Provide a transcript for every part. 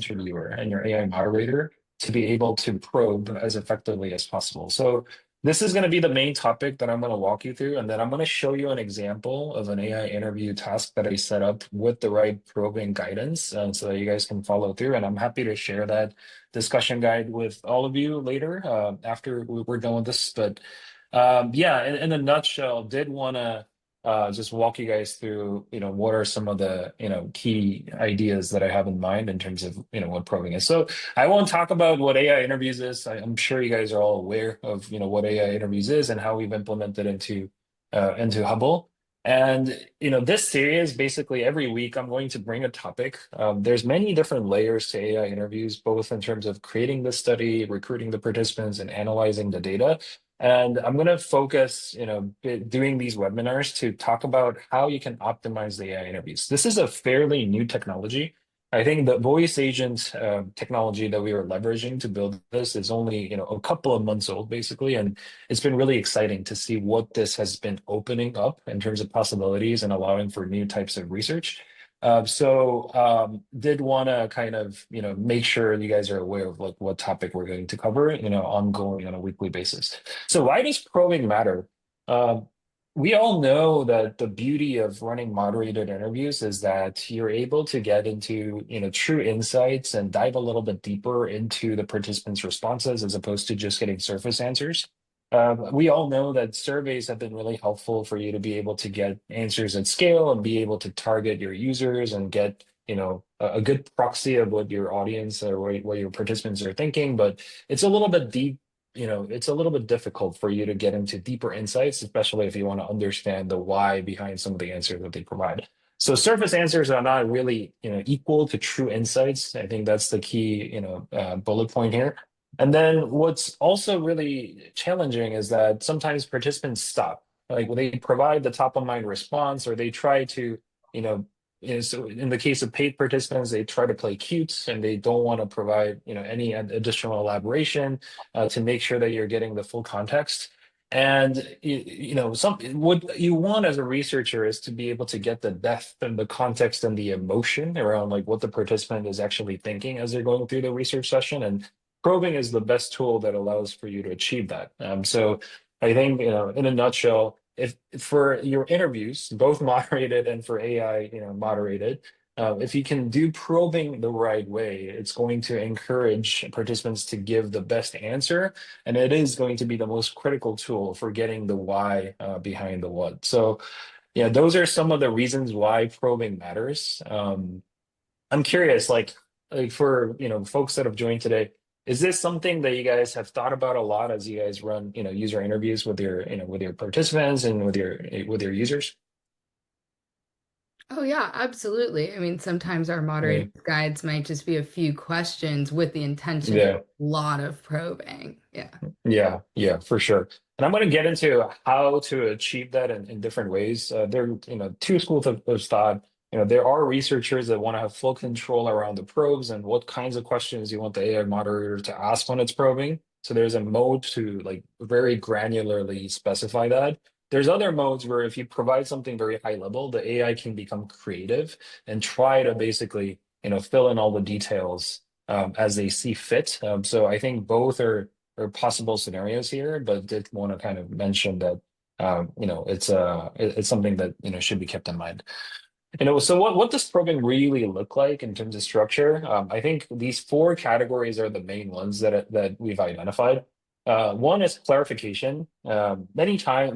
interviewer and your AI moderator to be able to probe as effectively as possible. So this is going to be the main topic that I'm going to walk you through, and then I'm going to show you an example of an AI interview task that I set up with the right probing guidance, so that you guys can follow through. And I'm happy to share that discussion guide with all of you later after we're done with this. But yeah, in a nutshell, did want to just walk you guys through, what are some of the, key ideas that I have in mind in terms of, what probing is. So I won't talk about what AI interviews is. I'm sure you guys are all aware of, what AI interviews is and how we've implemented into Hubble. And this series, basically every week, I'm going to bring a topic. There's many different layers to AI interviews, both in terms of creating the study, recruiting the participants, and analyzing the data. And I'm going to focus, doing these webinars to talk about how you can optimize the AI interviews. This is a fairly new technology. I think the voice agent technology that we are leveraging to build this is only, a couple of months old, basically, and it's been really exciting to see what this has been opening up in terms of possibilities and allowing for new types of research. Did want to kind of, make sure you guys are aware of like what topic we're going to cover, ongoing on a weekly basis. So why does probing matter? We all know that the beauty of running moderated interviews is that you're able to get into, true insights and dive a little bit deeper into the participants' responses as opposed to just getting surface answers. We all know that surveys have been really helpful for you to be able to get answers at scale and be able to target your users and get, a good proxy of what your audience or what your participants are thinking. But it's a little bit deep, it's a little bit difficult for you to get into deeper insights, especially if you want to understand the why behind some of the answers that they provide. So surface answers are not really, equal to true insights. I think that's the key, bullet point here. And then what's also really challenging is that sometimes participants stop. Like when they provide the top of mind response, or they try to, you know, so in the case of paid participants, they try to play cute and they don't want to provide, any additional elaboration to make sure that you're getting the full context. And some what you want as a researcher is to be able to get the depth and the context and the emotion around like what the participant is actually thinking as they're going through the research session. And probing is the best tool that allows for you to achieve that. So I think, in a nutshell, if for your interviews, both moderated and for AI, moderated, if you can do probing the right way, it's going to encourage participants to give the best answer, and it is going to be the most critical tool for getting the why behind the what. So, yeah, those are some of the reasons why probing matters. I'm curious, like for folks that have joined today, is this something that you guys have thought about a lot as you guys run user interviews with your with your participants and with your users? Oh yeah, absolutely. I mean, sometimes our moderator Mm, guides might just be a few questions with the intention of yeah, a lot of probing. Yeah. yeah, for sure. And I'm going to get into how to achieve that in different ways. There are two schools of thought. There are researchers that want to have full control around the probes and what kinds of questions you want the AI moderator to ask when it's probing. So there's a mode to like very granularly specify that. There's other modes where if you provide something very high level, the AI can become creative and try to basically, fill in all the details as they see fit. So I think both are possible scenarios here, but did want to kind of mention that it's something that should be kept in mind. So what does probing really look like in terms of structure? I think these four categories are the main ones that we've identified. One is clarification. Many times,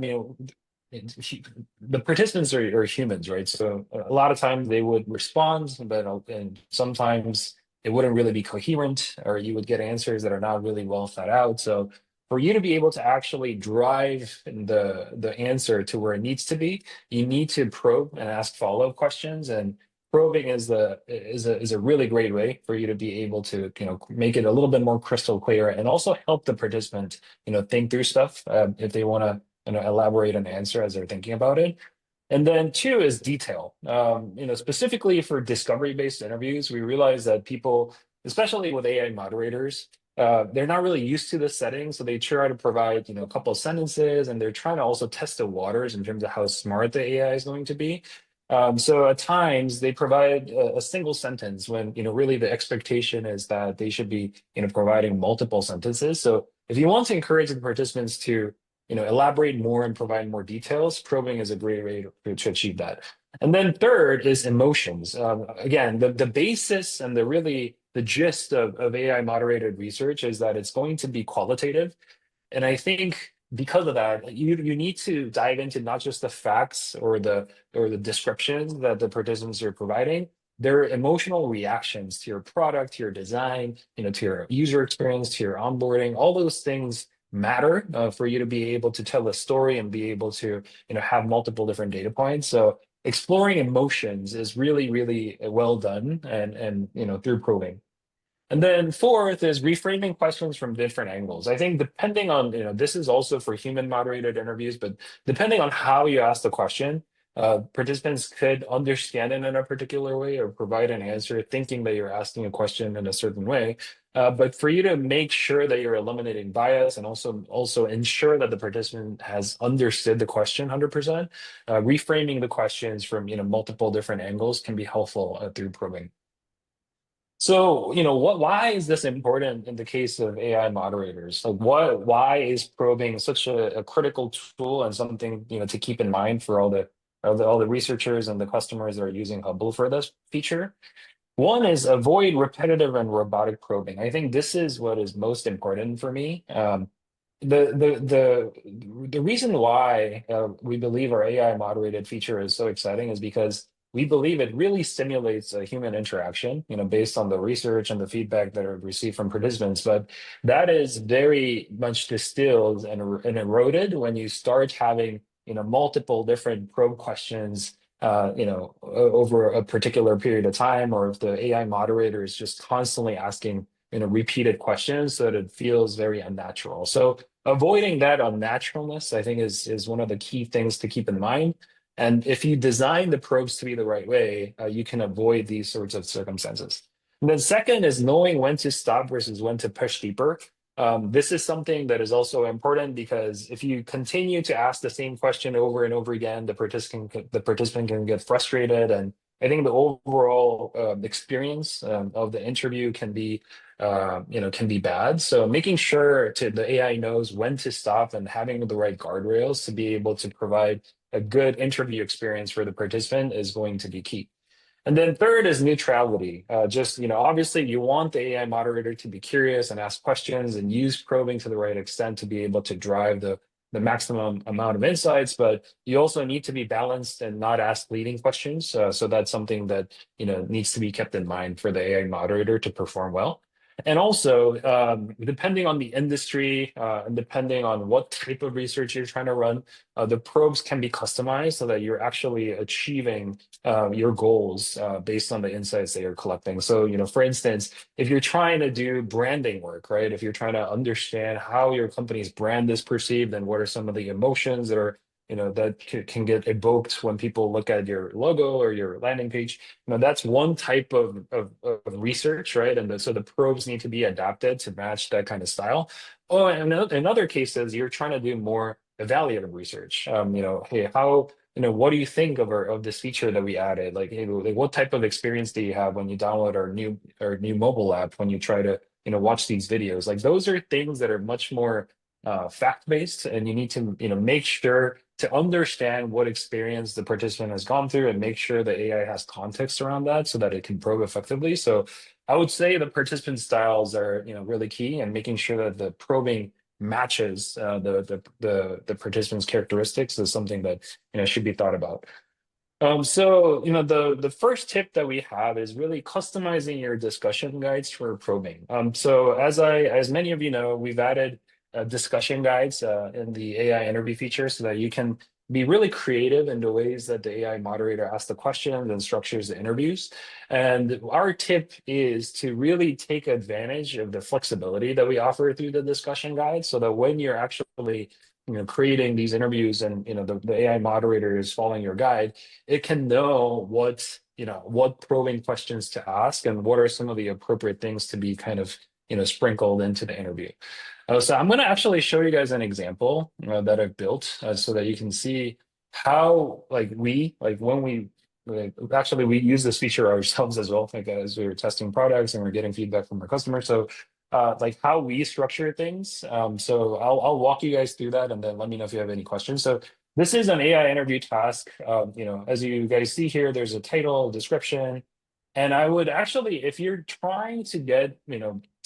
the participants are humans, right? So a lot of times they would respond, but and sometimes it wouldn't really be coherent, or you would get answers that are not really well thought out. So for you to be able to actually drive the answer to where it needs to be, you need to probe and ask follow-up questions. And probing is a really great way for you to be able to make it a little bit more crystal clear and also help the participant think through stuff if they want to elaborate an answer as they're thinking about it. And then two is detail. Specifically for discovery-based interviews, we realize that people, especially with AI moderators, they're not really used to this setting, so they try to provide, a couple of sentences, and they're trying to also test the waters in terms of how smart the AI is going to be. So at times they provide a single sentence when, really the expectation is that they should be, providing multiple sentences. So if you want to encourage the participants to, elaborate more and provide more details, probing is a great way to achieve that. And then third is emotions. Again, the basis and the gist of AI moderated research is that it's going to be qualitative. And I think because of that, you need to dive into not just the facts or the descriptions that the participants are providing, their emotional reactions to your product, to your design, to your user experience, to your onboarding. All those things matter for you to be able to tell a story and be able to, have multiple different data points. So exploring emotions is really, really well done and through probing. And then fourth is reframing questions from different angles. I think depending on, this is also for human moderated interviews, but depending on how you ask the question, participants could understand it in a particular way or provide an answer thinking that you're asking a question in a certain way. But for you to make sure that you're eliminating bias and also ensure that the participant has understood the question 100%, reframing the questions from, multiple different angles can be helpful through probing. So, why is this important in the case of AI moderators? Like, why is probing such a critical tool and something, to keep in mind for all the researchers and the customers that are using Hubble for this feature? One is avoid repetitive and robotic probing. I think this is what is most important for me. The reason why we believe our AI moderated feature is so exciting is because we believe it really stimulates a human interaction, based on the research and the feedback that are received from participants. But that is very much distilled and eroded when you start having, multiple different probe questions, over a particular period of time, or if the AI moderator is just constantly asking, repeated questions so that it feels very unnatural. So avoiding that unnaturalness, I think, is one of the key things to keep in mind. And if you design the probes to be the right way, you can avoid these sorts of circumstances. And then second is knowing when to stop versus when to push deeper. This is something that is also important because if you continue to ask the same question over and over again, the participant can get frustrated, and I think the overall experience of the interview can be bad. So making sure the AI knows when to stop and having the right guardrails to be able to provide a good interview experience for the participant is going to be key. And then third is neutrality. Just, obviously you want the AI moderator to be curious and ask questions and use probing to the right extent to be able to drive the maximum amount of insights, but you also need to be balanced and not ask leading questions. So that's something that, needs to be kept in mind for the AI moderator to perform well. And also, depending on the industry and depending on what type of research you're trying to run, the probes can be customized so that you're actually achieving your goals based on the insights that you're collecting. So, for instance, if you're trying to do branding work, right? If you're trying to understand how your company's brand is perceived and what are some of the emotions that are, that can get evoked when people look at your logo or your landing page, that's one type of research, right? And so the probes need to be adapted to match that kind of style. Oh, and in other cases, you're trying to do more evaluative research. Hey, what do you think of this feature that we added? Like, hey, like, what type of experience do you have when you download our new mobile app, when you try to, watch these videos? Like, those are things that are much more fact-based, and you need to, make sure to understand what experience the participant has gone through and make sure the AI has context around that so that it can probe effectively. So I would say the participant styles are, really key, and making sure that the probing matches the participant's characteristics is something that, should be thought about. So, the first tip that we have is really customizing your discussion guides for probing. So as many of you know, we've added discussion guides in the AI interview feature so that you can be really creative in the ways that the AI moderator asks the questions and structures the interviews. And our tip is to really take advantage of the flexibility that we offer through the discussion guide so that when you're actually, creating these interviews and, the AI moderator is following your guide, it can know what probing questions to ask and what are some of the appropriate things to be kind of, sprinkled into the interview. So I'm going to actually show you guys an example that I've built so that you can see how, like when we actually we use this feature ourselves as well, like as we were testing products and we're getting feedback from our customers. So like how we structure things. So I'll walk you guys through that and then let me know if you have any questions. So this is an AI interview task. As you guys see here, there's a title, description, and I would actually, if you're trying to get,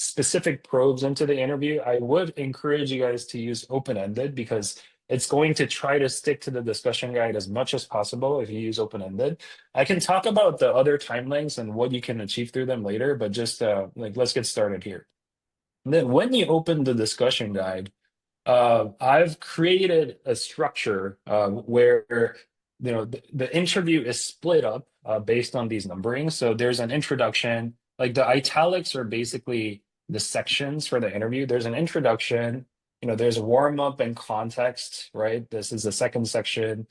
specific probes into the interview, I would encourage you guys to use open-ended because it's going to try to stick to the discussion guide as much as possible if you use open-ended. I can talk about the other time lengths and what you can achieve through them later, but just let's get started here. And then when you open the discussion guide, I've created a structure where the interview is split up based on these numberings. So there's an introduction, like the italics are basically the sections for the interview. There's an introduction, there's a warm up and context, right? This is the second section,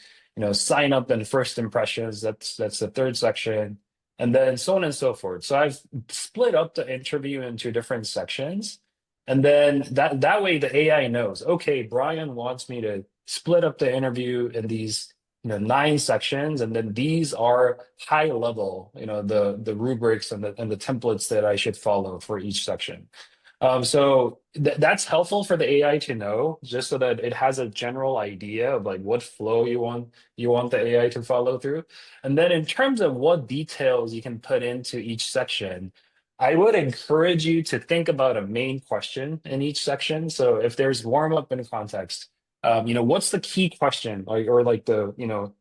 sign up and first impressions. That's the third section, and then so on and so forth. So I've split up the interview into different sections. And then that way the AI knows, okay, Brian wants me to split up the interview in these, 9 sections, and then these are high level, the rubrics and the templates that I should follow for each section. So that's helpful for the AI to know, just so that it has a general idea of like what flow you want the AI to follow through. And then in terms of what details you can put into each section, I would encourage you to think about a main question in each section. So if there's warm up and context, what's the key question, or like the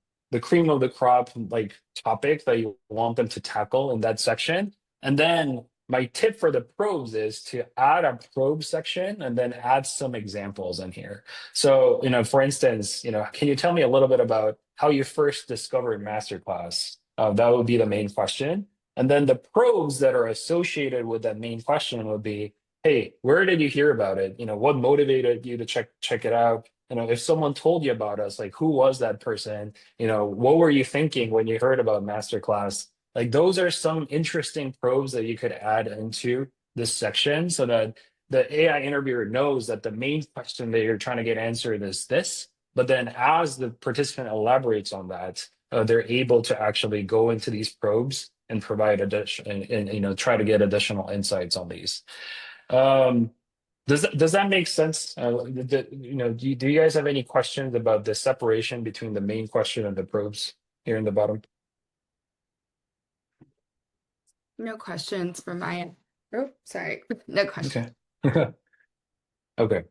cream of the crop like topic that you want them to tackle in that section, and then my tip for the probes is to add a probe section and then add some examples in here. So, for instance, can you tell me a little bit about how you first discovered Masterclass? That would be the main question. And then the probes that are associated with that main question would be, hey, where did you hear about it? What motivated you to check it out? If someone told you about us, like who was that person? What were you thinking when you heard about Masterclass? Like those are some interesting probes that you could add into this section so that the AI interviewer knows that the main question that you're trying to get answered is this. But then as the participant elaborates on that, they're able to actually go into these probes and provide addition and try to get additional insights on these. Um, does that make sense? Do you guys have any questions about the separation between the main question and the probes here in the bottom? No questions from my end. Oh, sorry. No questions. Okay. Okay.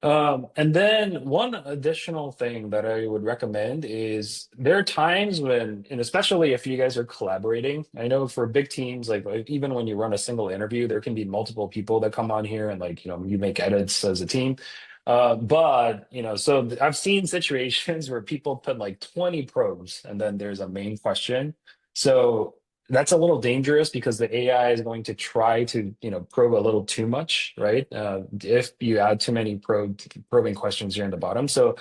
And then one additional thing that I would recommend is there are times when, and especially if you guys are collaborating, I know for big teams, like even when you run a single interview, there can be multiple people that come on here and like, you make edits as a team. But, so I've seen situations where people put like 20 probes and then there's a main question. So that's a little dangerous because the AI is going to try to, probe a little too much, right? If you add too many probing questions here in the bottom. So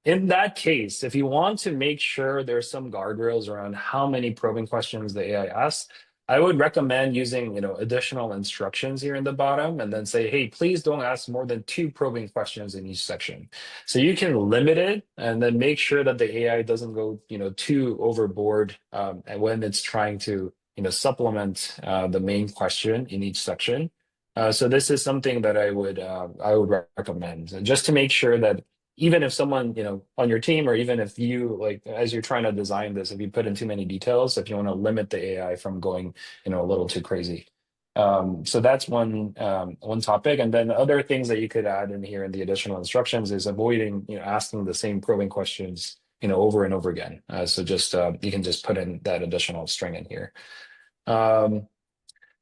in that case, if you want to make sure there's some guardrails around how many probing questions the AI asks, I would recommend using, additional instructions here in the bottom and then say, hey, please don't ask more than 2 probing questions in each section. So you can limit it and then make sure that the AI doesn't go, too overboard and when it's trying to, supplement the main question in each section. So this is something that I would recommend just to make sure that even if someone, on your team, or even if you like, as you're trying to design this, if you put in too many details, if you want to limit the AI from going, a little too crazy. So that's one topic. And then other things that you could add in here in the additional instructions is avoiding, asking the same probing questions, over and over again. So just you can just put in that additional string in here.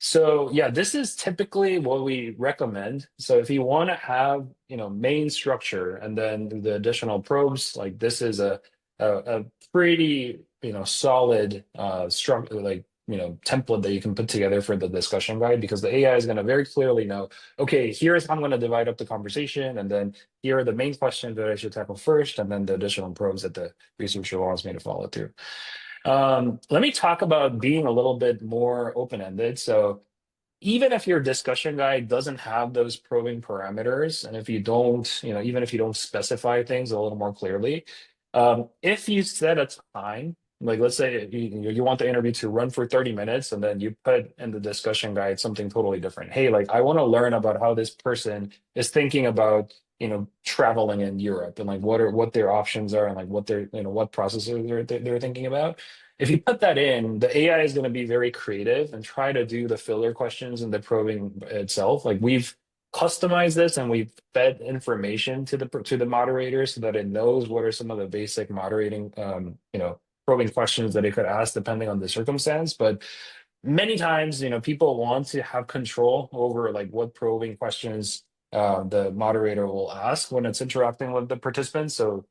So yeah, this is typically what we recommend. So if you want to have, main structure and then the additional probes, like this is a pretty, solid structure, like, template that you can put together for the discussion guide because the AI is going to very clearly know, okay, here's how I'm going to divide up the conversation, and then here are the main questions that I should tackle first, and then the additional probes that the researcher wants me to follow through. Let me talk about being a little bit more open-ended. So even if your discussion guide doesn't have those probing parameters, and if you don't, even if you don't specify things a little more clearly, if you set a time, Like let's say you want the interview to run for 30 minutes and then you put in the discussion guide something totally different. Hey, like I want to learn about how this person is thinking about, traveling in Europe and like what their options are and like what their, what processes they're thinking about. If you put that in, the AI is going to be very creative and try to do the filler questions and the probing itself. Like we've customized this and we've fed information to the moderator so that it knows what are some of the basic moderating probing questions that it could ask depending on the circumstance. But many times, people want to have control over like what probing questions the moderator will ask when it's interacting with the participants. So,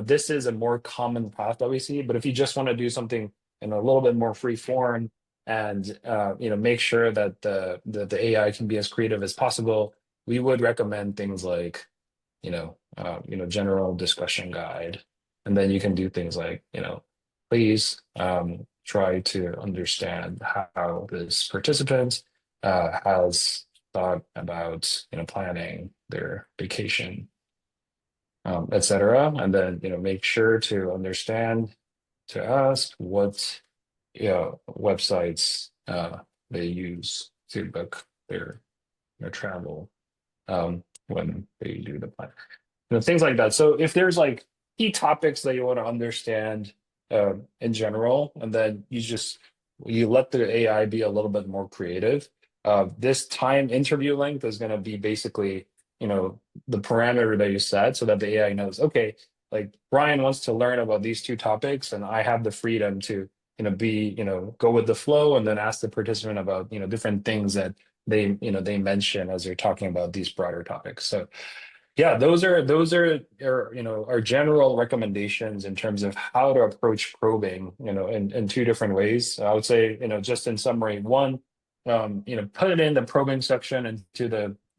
this is a more common path that we see. But if you just want to do something in a little bit more free form and make sure that the AI can be as creative as possible, we would recommend things like general discussion guide. And then you can do things like, please try to understand how this participant has thought about, planning their vacation, etc. And then, make sure to understand to ask what, websites they use to book their travel when they do the plan, things like that. So if there's like key topics that you want to understand in general, and then you let the AI be a little bit more creative. This time interview length is going to be basically, the parameter that you set so that the AI knows, okay, like Brian wants to learn about these two topics, and I have the freedom to, go with the flow and then ask the participant about, different things that they mention as they're talking about these broader topics. So yeah, those are our general recommendations in terms of how to approach probing, in two different ways. I would say, just in summary, one, put it in the probing section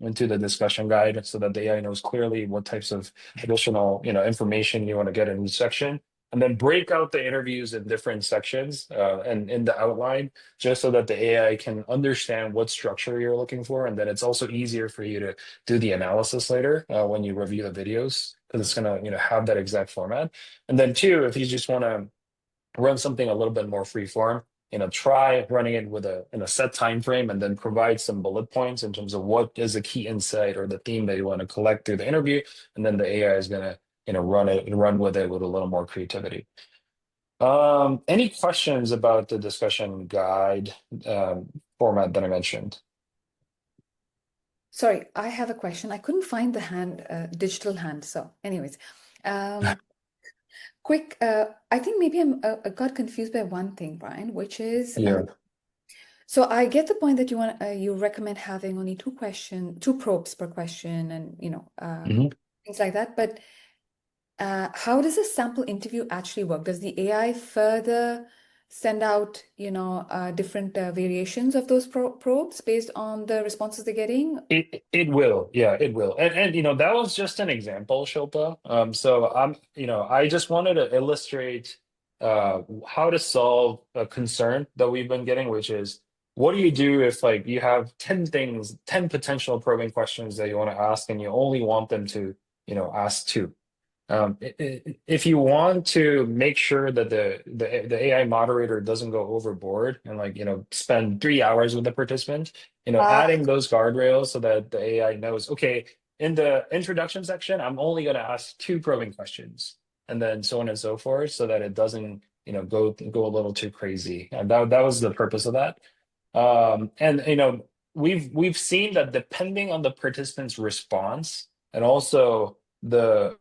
into the discussion guide so that the AI knows clearly what types of additional, information you want to get in each section. And then break out the interviews in different sections and in the outline, just so that the AI can understand what structure you're looking for. And then it's also easier for you to do the analysis later when you review the videos because it's going to have that exact format. And then two, if you just want to run something a little bit more free form, try running it with a in a set time frame and then provide some bullet points in terms of what is the key insight or the theme that you want to collect through the interview, and then the AI is going to run with it with a little more creativity. Any questions about the discussion guide format that I mentioned? Sorry, I have a question. I couldn't find the hand, digital hand. So, anyways, um, quick. I think maybe I got confused by one thing, Brian, which is Yeah. so I get the point that you recommend having only two probes per question, and Mhm. things like that. But how does a sample interview actually work? Does the AI further send out, different variations of those probes based on the responses they're getting? It will, yeah, it will, and that was just an example, Shilpa. So I just wanted to illustrate how to solve a concern that we've been getting, which is what do you do if like you have 10 potential probing questions that you want to ask, and you only want them to ask two. If you want to make sure that the AI moderator doesn't go overboard and like spend 3 hours with the participant, adding those guardrails so that the AI knows, okay, in the introduction section, I'm only going to ask two probing questions, and then so on and so forth, so that it doesn't go a little too crazy. And that was the purpose of that. And we've seen that depending on the participant's response and also the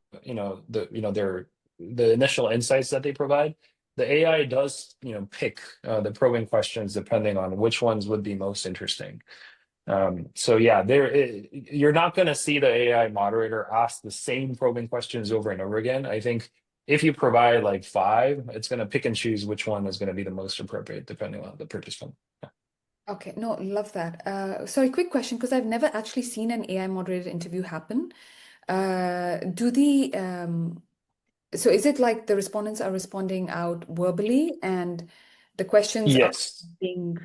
initial insights that they provide, the AI does pick the probing questions depending on which ones would be most interesting. So yeah, you're not going to see the AI moderator ask the same probing questions over and over again. I think if you provide like five, it's going to pick and choose which one is going to be the most appropriate depending on the participant. Okay, no, love that. Sorry, quick question, because I've never actually seen an AI moderated interview happen. Do the so is it like the respondents are responding out verbally and the questions are Yes. being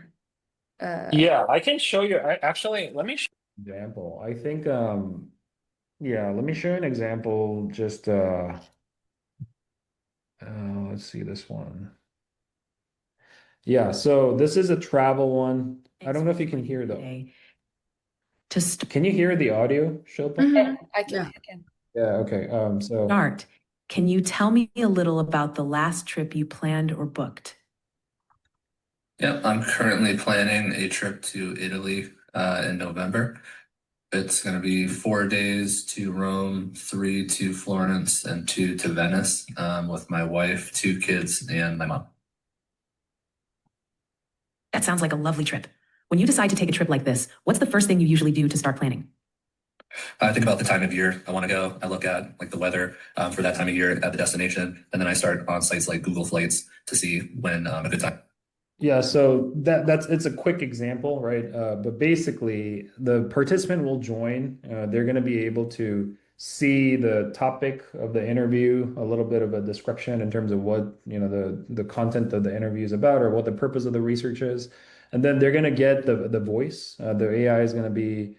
uh, Yeah, I can show you. Actually, let me show you an example. I think yeah, let me show you an example just let's see this one. Yeah, so this is a travel one. I Thanks don't know for if you can joining hear though. today. To Can you hear the audio, Shilpa? I can, Yeah. I can. Yeah, okay. So start, can you tell me a little about the last trip you planned or booked? Yep, I'm currently planning a trip to Italy in November. It's going to be 4 days to Rome, 3 to Florence, and 2 to Venice with my wife, 2 kids, and my mom. That sounds like a lovely trip. When you decide to take a trip like this, what's the first thing you usually do to start planning? I think about the time of year I want to go. I look at like the weather for that time of year at the destination, and then I start on sites like Google Flights to see when a good time. yeah, so that's it's a quick example, right? But basically, the participant will join. They're going to be able to see the topic of the interview, a little bit of a description in terms of what, the content of the interview is about or what the purpose of the research is. And then they're going to get the voice. The AI is going to be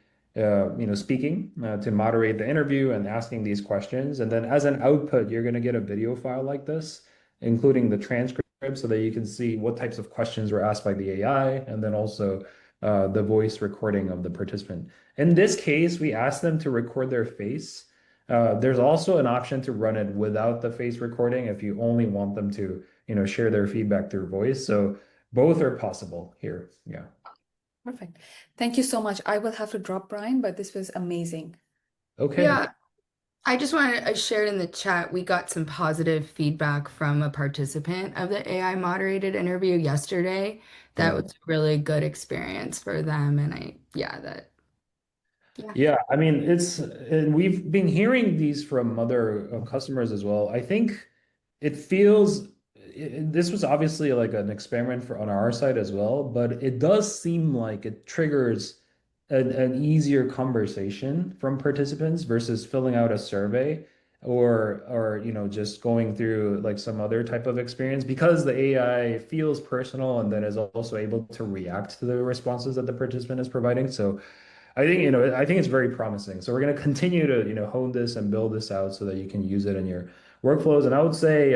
speaking to moderate the interview and asking these questions. And then as an output, you're going to get a video file like this, including the transcript so that you can see what types of questions were asked by the AI and then also the voice recording of the participant. In this case, we asked them to record their face. There's also an option to run it without the face recording if you only want them to, share their feedback through voice. So both are possible here. Yeah. Perfect. Thank you so much. I will have to drop Brian, but this was amazing. Okay. Yeah, I just wanted, I shared in the chat, we got some positive feedback from a participant of the AI moderated interview yesterday. That Yeah. was a really good experience for them. And yeah. Yeah, I mean, and we've been hearing these from other customers as well. I think it feels this was obviously like an experiment for on our side as well, but it does seem like it triggers an easier conversation from participants versus filling out a survey or just going through like some other type of experience because the AI feels personal and then is also able to react to the responses that the participant is providing. So I think it's very promising. So we're going to continue to, hone this and build this out so that you can use it in your workflows. And I would say,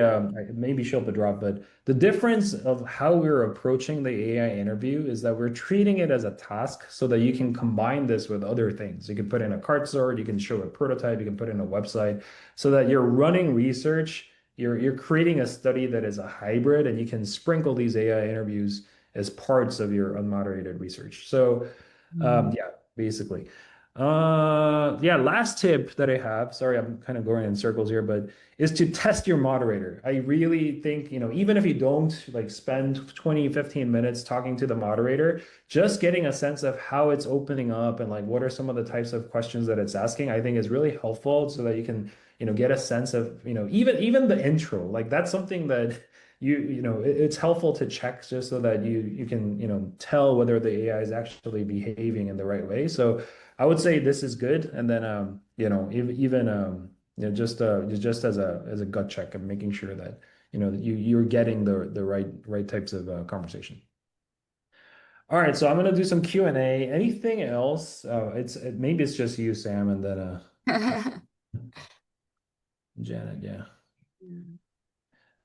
maybe Shilpa drop, but the difference of how we're approaching the AI interview is that we're treating it as a task so that you can combine this with other things. You can put in a cart sort, you can show a prototype, you can put in a website so that you're running research, you're creating a study that is a hybrid and you can sprinkle these AI interviews as parts of your unmoderated research. So, yeah, basically. Yeah, last tip that I have, sorry, I'm kind of going in circles here, but is to test your moderator. I really think, even if you don't like spend 20, 15 minutes talking to the moderator, just getting a sense of how it's opening up and like what are some of the types of questions that it's asking, I think is really helpful so that you can, get a sense of, even the intro. Like that's something that it's helpful to check just so that you can tell whether the AI is actually behaving in the right way. So I would say this is good, and then even just as a gut check of making sure that you're getting the right types of conversation. All right, so I'm gonna do some Q&A. Anything else? Maybe it's just you, Sam, and then Janet. Yeah.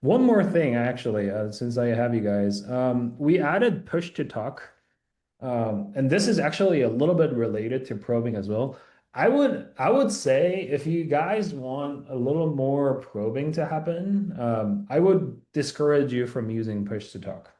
One more thing, actually, since I have you guys, we added push to talk, and this is actually a little bit related to probing as well. I would say if you guys want a little more probing to happen, I would discourage you from using push to talk.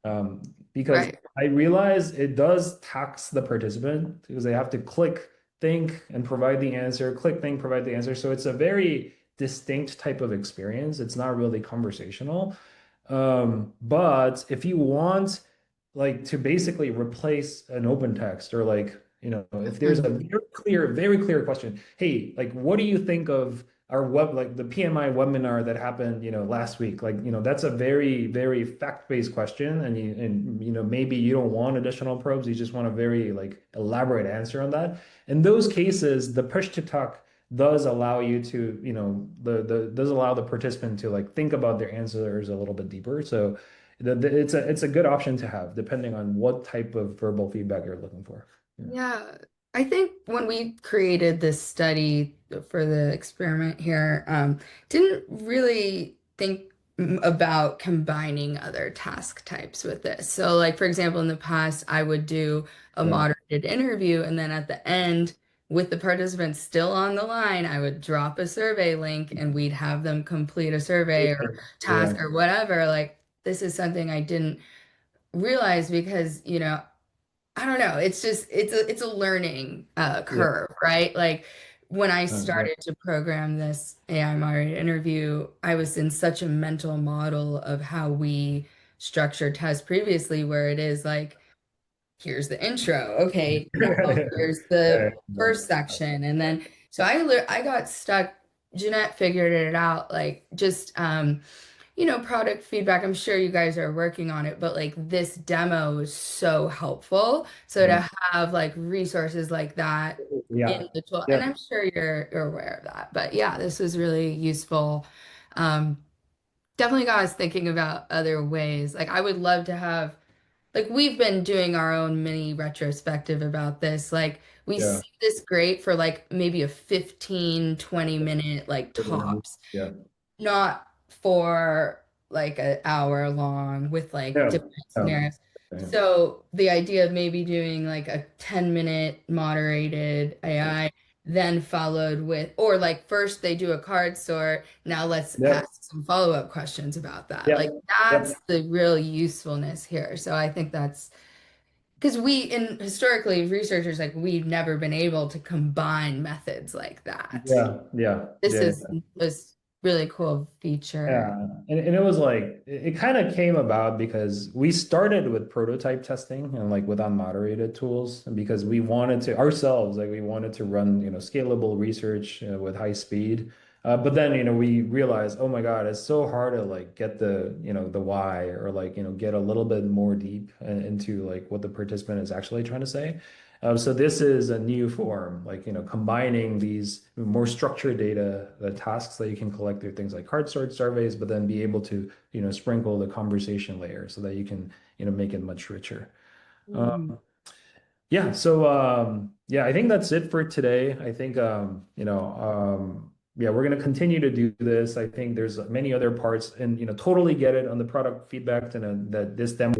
Um, because Right. I realize it does tax the participant because they have to click, think, and provide the answer, click, think, provide the answer. So it's a very distinct type of experience. It's not really conversational. But if you want like to basically replace an open text or like, if there's a Mhm. very clear question, hey, like what do you think of our like the PMI webinar that happened, last week? Like, that's a very fact-based question. And maybe you don't want additional probes, you just want a very like elaborate answer on that. In those cases, the push to talk does allow you to, does allow the participant to like think about their answers a little bit deeper. So it's a good option to have depending on what type of verbal feedback you're looking for. Yeah. Yeah, I think when we created this study for the experiment here, didn't really think about combining other task types with this. So, like, for example, in the past, I would do a Yeah. moderated interview, and then at the end, with the participants still on the line, I would drop a survey link and we'd have them complete a survey or task Yeah. or whatever. Like, this is something I didn't realize because, I don't know. It's just it's a learning Yeah. curve, right? Like when I Yeah. started to program this AI moderated interview, I was in such a mental model of how we structured tests previously, where it is like, here's the intro, okay, now here's the Yeah. first section, and then so I got stuck. Jeanette figured it out, like just product feedback. I'm sure you guys are working on it, but like this demo is so helpful. So Yeah. to have like resources like that Yeah. in the tool, Yeah. and I'm sure you're aware of that. But yeah, this was really useful. Um, Definitely got us thinking about other ways. Like I would love to have, like we've been doing our own mini retrospective about this. Like we Yeah. see this great for like maybe a 15-20 minute like tops, Yeah. not for like an hour long with like Yeah. different Yeah. scenarios. Yeah. So the idea of maybe doing like a 10-minute moderated AI, then followed with, or like first they do a card sort, now let's Yep. ask some follow-up questions about that. Like Yep. that's Yep. the real usefulness here. So I think that's because historically researchers like we've never been able to combine methods like that. Yeah. Yeah. This Yeah. is this really cool feature. Yeah, and it was like it kind of came about because we started with prototype testing and like with unmoderated tools, and because we wanted to ourselves, like we wanted to run, scalable research with high speed. But then, we realized, oh my God, it's so hard to like get the why, or like, get a little bit more deep into like what the participant is actually trying to say. So this is a new form, like, combining these more structured data, the tasks that you can collect through things like card sort surveys, but then be able to, sprinkle the conversation layer so that you can, make it much richer. Mm. Yeah, so yeah, I think that's it for today. I think yeah, we're gonna continue to do this. I think there's many other parts, and totally get it on the product feedback and that this demo